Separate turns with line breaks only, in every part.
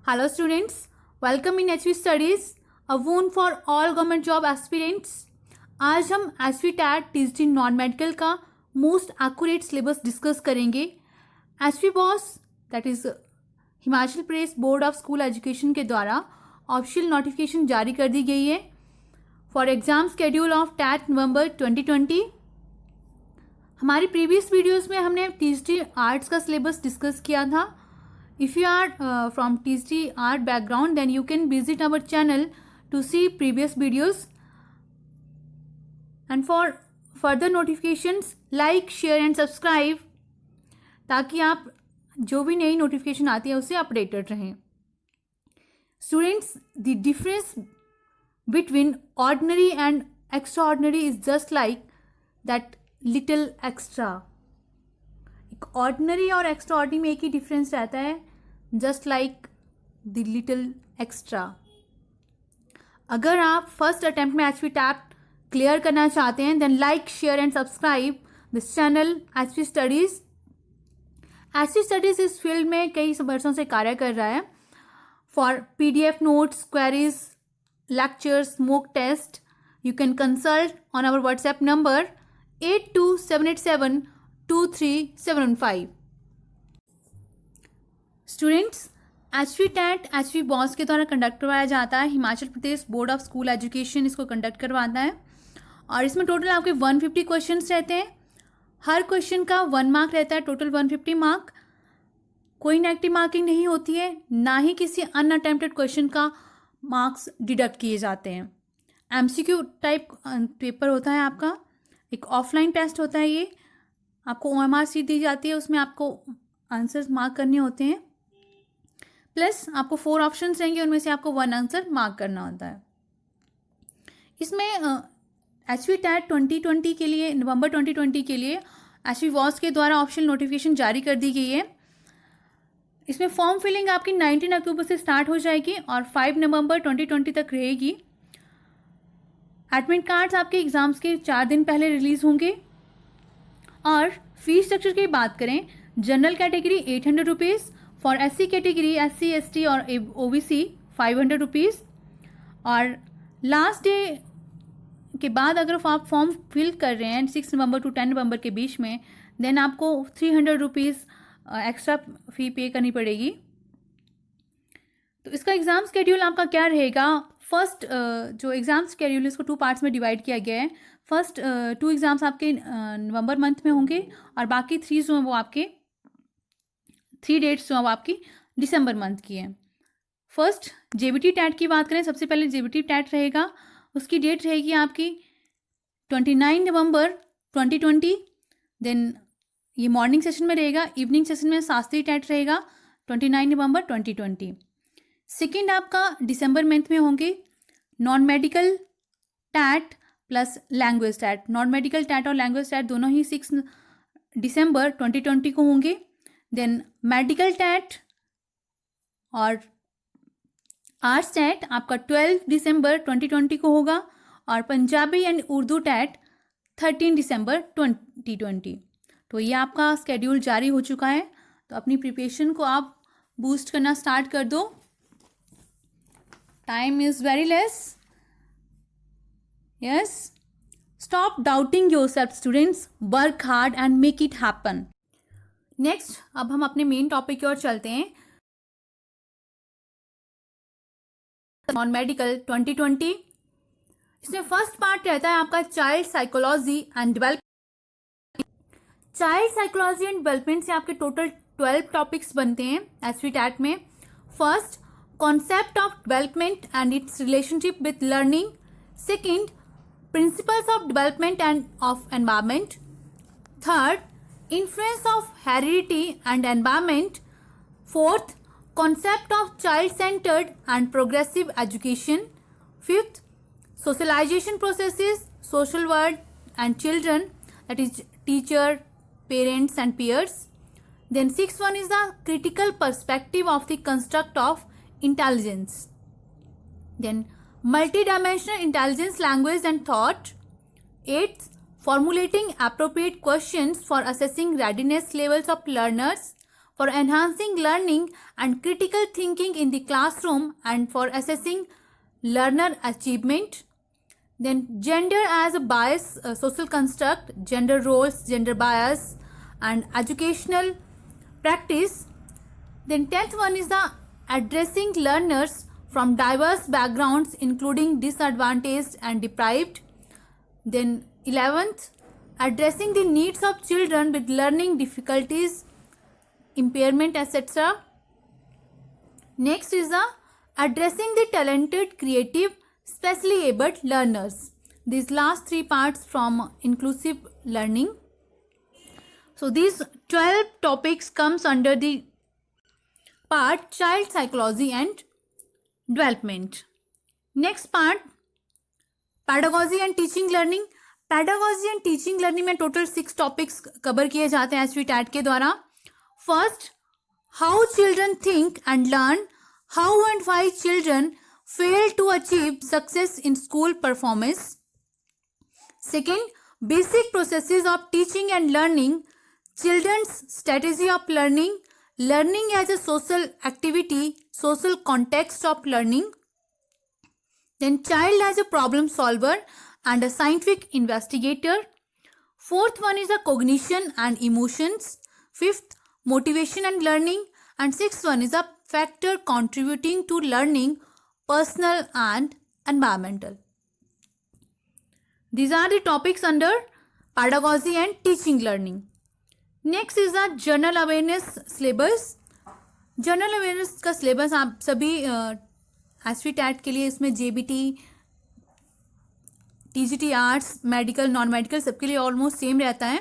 Hello students, welcome in HV Studies, a wound for all government job aspirants. आज हम HV TET TG non medical का most accurate syllabus discuss करेंगे. HV BOSE that is Himachal Pradesh board of school education के द्वारा official notification जारी कर दी गई है for exam schedule of TET November 2020. हमारी प्रीवियस वीडियोस में हमने टीजी आर्ट्स का सिलेबस डिस्कस किया था. If you are from TST art background, then you can visit our channel to see previous videos. And for further notifications, like, share and subscribe ताकि आप जो भी नई नोटिफिकेशन आती है उससे अपडेटेड रहें. Students, the difference between ordinary and extraordinary is just like that little extra. Ordinary और एक्स्ट्रा ऑर्डिनरी में एक ही डिफरेंस रहता है, just like the little extra. अगर आप फर्स्ट अटेम्प्ट में HV टैट क्लियर करना चाहते हैं then like, share and subscribe this channel HV studies. HV studies इस फील्ड में कई वर्षों से कार्य कर रहा है. For PDF notes, queries, lectures, mock test you can consult on our WhatsApp number 8278723715. Students, HV TET HV boss के द्वारा कंडक्ट करवाया जाता है. Himachal Pradesh board of school education इसको कंडक्ट करवाता है और इसमें टोटल आपके 150 क्वेश्चंस रहते हैं. हर क्वेश्चन का 1 मार्क रहता है, टोटल 150 मार्क. कोई नेगेटिव मार्किंग नहीं होती है, ना ही किसी अनअटेम्प्टेड क्वेश्चन का मार्क्स डिडक्ट किए जाते हैं. MCQ टाइप पेपर होता है आपका. एक ऑफलाइन टेस्ट होता है. ये आपको OMR सीट दी जाती है, उसमें आपको आंसर्स मार्क करने होते हैं. प्लस आपको 4 ऑप्शंस रहेंगे, उनमें से आपको 1 आंसर मार्क करना होता है. इसमें HV टैट 2020 के लिए, नवंबर 2020 के लिए HV वॉस के द्वारा ऑफिशियल नोटिफिकेशन जारी कर दी गई है. इसमें फॉर्म फिलिंग आपकी 19 अक्टूबर से स्टार्ट हो जाएगी और 5 नवंबर 2020 तक रहेगी. एडमिट कार्ड्स आपके एग्जाम्स के 4 दिन पहले रिलीज होंगे. और फीस स्ट्रक्चर की बात करें, general category 800 rupees, for SC category SC ST और OBC 500 रुपीज़. और लास्ट डे के बाद अगर आप फॉर्म फिल कर रहे हैं 6 नवंबर टू 10 नवंबर के बीच में, देन आपको 300 रुपीज़ एक्स्ट्रा फी पे करनी पड़ेगी. तो इसका एग्ज़ाम स्केड्यूल आपका क्या रहेगा? फर्स्ट जो एग्ज़ाम स्केड्यूल इसको 2 पार्ट्स में डिवाइड किया गया है. फर्स्ट 2 एग्ज़ाम्स आपके नवंबर मंथ में होंगे और बाकी 3 जो हैं वो आपके 3 डेट्स जो हैं वो आपकी दिसंबर मंथ की हैं. फर्स्ट JBT टैट की बात करें, सबसे पहले JBT टैट रहेगा. उसकी डेट रहेगी आपकी 29 नवंबर 2020. देन ये मॉर्निंग सेशन में रहेगा. इवनिंग सेशन में शास्त्री टैट रहेगा 29 नवंबर 2020. सेकेंड आपका दिसंबर मंथ में होंगे non medical TET plus language TET. Non medical TET और लैंग्वेज टैट दोनों ही 6 दिसंबर 2020 को होंगे. देन मेडिकल टैट और आर्ट्स टैट आपका 12 दिसंबर 2020 को होगा और पंजाबी एंड उर्दू टैट 13 दिसंबर 2020. तो ये आपका स्केड्यूल जारी हो चुका है. तो अपनी प्रिपरेशन को आप बूस्ट करना स्टार्ट कर दो. Time is very less. Yes, stop doubting yourself students, work hard and make it happen. Next, अब हम अपने मेन टॉपिक की ओर चलते हैं. Non medical 2020. इसमें फर्स्ट पार्ट रहता है आपका child psychology and development. Child psychology and development से आपके टोटल 12 टॉपिक्स बनते हैं HV टैट में. First, concept of development and it's relationship with learning. Second, principles of development end of environment. Third, influence of heredity and environment. Fourth, concept of child-centered and progressive education. Fifth, socialization processes, social world and children, that is teacher, parents and peers. Then sixth one is the critical perspective of the construct of intelligence. Then multidimensional intelligence, language and thought. Eighth, formulating appropriate questions for assessing readiness levels of learners for enhancing learning and critical thinking in the classroom and for assessing learner achievement. Then gender as a bias, social construct, gender roles, gender bias, and educational practice. Then 10th one is the addressing learners from diverse backgrounds including disadvantaged and deprived. Then 11th, addressing the needs of children with learning difficulties, impairment, etc. Next is the addressing the talented, creative, specially abled learners. These last three parts from inclusive learning. So these 12 topics comes under the part child psychology and development. Next part pedagogy and teaching learning. Pedagogy and teaching learning में total 6 topics cover किए जाते हैं SV TET के द्वारा. First, how children think and learn, how and why children fail to achieve success in school performance. Second, basic processes of teaching and learning, children's strategy of learning, learning as a social activity, social context of learning. Then child as a problem solver and a scientific investigator. Fourth one is a cognition and emotions. Fifth, motivation and learning. And sixth one is a factor contributing to learning, personal and environmental. These are the topics under pedagogy and teaching learning. Next is the general awareness syllabus. General awareness का syllabus आप सभी SV TET के लिए इसमें JBT, TGT arts, medical, non medical सबके लिए almost same रहता है.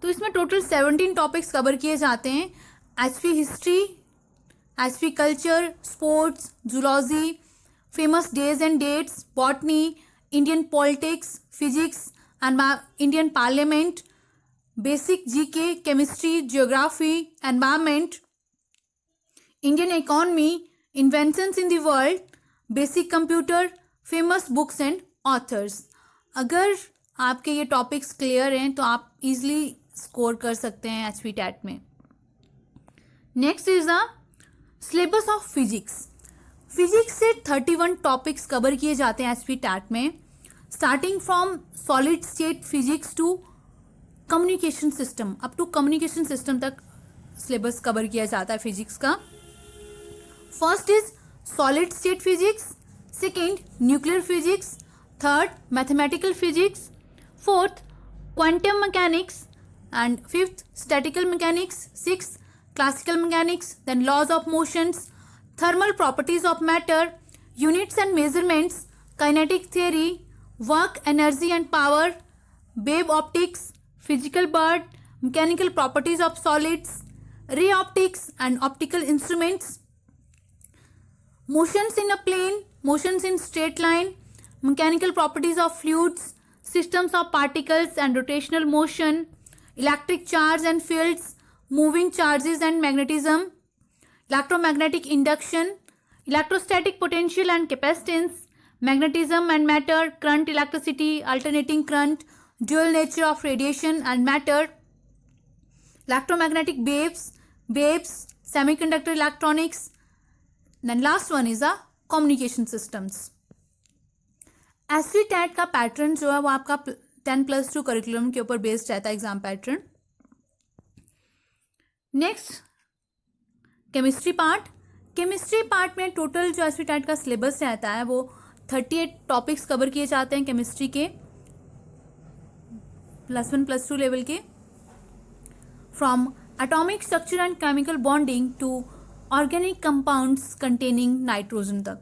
तो इसमें टोटल 17 टॉपिक्स कवर किए जाते हैं. SV history, SV culture, sports, zoology, famous days and dates, botany, Indian politics, physics and Indian parliament, basic GK, chemistry, geography, environment, Indian economy, inventions in the world, basic computer, famous books and authors. अगर आपके ये topics clear हैं तो आप easily score कर सकते हैं HV TET में. Next is the syllabus of physics. Physics से 31 टॉपिक्स कवर किए जाते हैं एचवी टैट में, starting from solid state physics to communication system. Up to communication system तक सिलेबस कवर किया जाता है फिजिक्स का. First is solid state physics, second nuclear physics, third mathematical physics, fourth quantum mechanics and fifth statical mechanics, sixth classical mechanics, then laws of motions, thermal properties of matter, units and measurements, kinetic theory, work, energy and power, wave optics, physical bird, mechanical properties of solids, ray optics and optical instruments, motions in a plane, motions in straight line, mechanical properties of fluids, systems of particles and rotational motion, electric charge and fields, moving charges and magnetism, electromagnetic induction, electrostatic potential and capacitance, magnetism and matter, current, electricity, alternating current, dual nature of radiation and matter, electromagnetic waves, semiconductor electronics. Then last one is the communication systems. SV TET का pattern जो है वो आपका 10+2 curriculum के ऊपर based रहता है exam pattern. Next chemistry part. Chemistry part में टोटल जो एसवी टैट का सिलेबस रहता है वो 38 टॉपिक्स कवर किए जाते हैं केमिस्ट्री के, +1 +2 लेवल के. From atomic structure and chemical bonding to organic compounds containing nitrogen तक.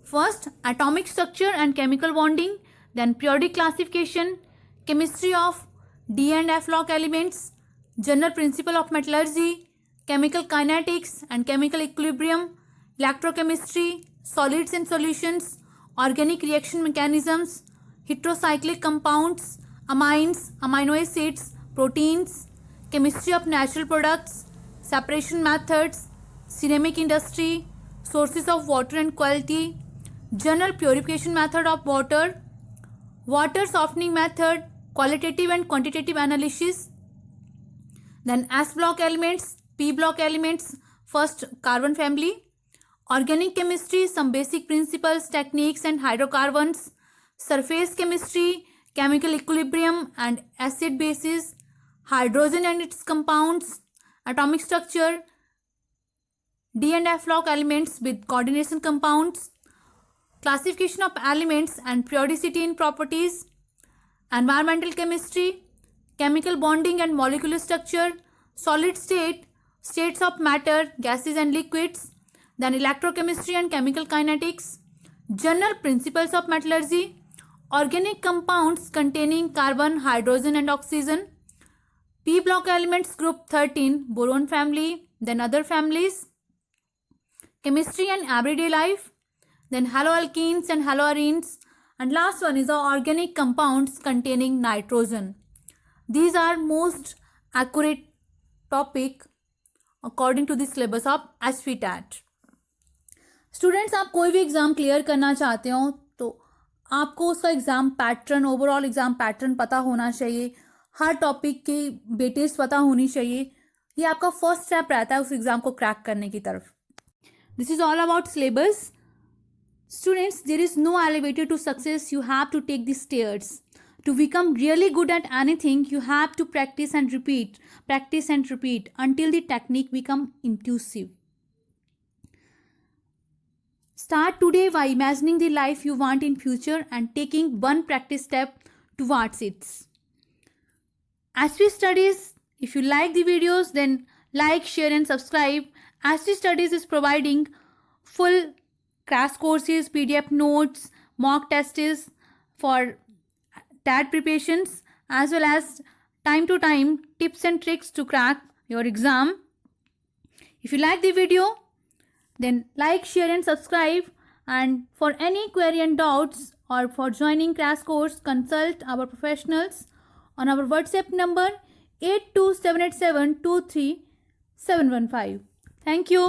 First atomic structure and chemical bonding, then periodic classification, chemistry of D and F block elements, general principle of metallurgy, chemical kinetics and chemical equilibrium, electrochemistry, solids and solutions, organic reaction mechanisms, heterocyclic compounds, amines, amino acids, proteins, chemistry of natural products, separation methods, ceramic industry, sources of water and quality, general purification method of water, water softening method, qualitative and quantitative analysis. Then S block elements, P block elements, first carbon family. Organic chemistry, some basic principles, techniques and hydrocarbons. Surface chemistry, chemical equilibrium and acid bases. Hydrogen and its compounds. Atomic structure, D and F block elements with coordination compounds. Classification of elements and periodicity in properties. Environmental chemistry, chemical bonding and molecular structure. Solid state, states of matter, gases and liquids. Then electrochemistry and chemical kinetics. General principles of metallurgy. Organic compounds containing carbon, hydrogen and oxygen. P block elements group 13, boron family, then other families. Chemistry and everyday life, then haloalkenes and haloarenes, and last one is the organic compounds containing nitrogen. These are most accurate topic according to the syllabus of HVTAT. Students, आप कोई भी exam clear करना चाहते हो तो आपको उसका exam pattern, overall exam pattern पता होना चाहिए, हर टॉपिक की वेटेज पता होनी चाहिए. ये आपका फर्स्ट स्टेप रहता है उस एग्ज़ाम को क्रैक करने की तरफ. This is all about syllabus. Students, there is no elevator to success. You have to take the stairs. To become really good at anything, you have to practice and repeat until the technique become intuitive. Start today by imagining the life you want in future and taking one practice step towards it. HV Studies, if you like the videos, then like, share and subscribe. HV Studies is providing full crash courses, PDF notes, mock tests for TAT preparations, as well as time to time tips and tricks to crack your exam. If you like the video, then like, share and subscribe. And for any query and doubts or for joining crash course, consult our professionals on our WhatsApp number 82787 23715. Thank you.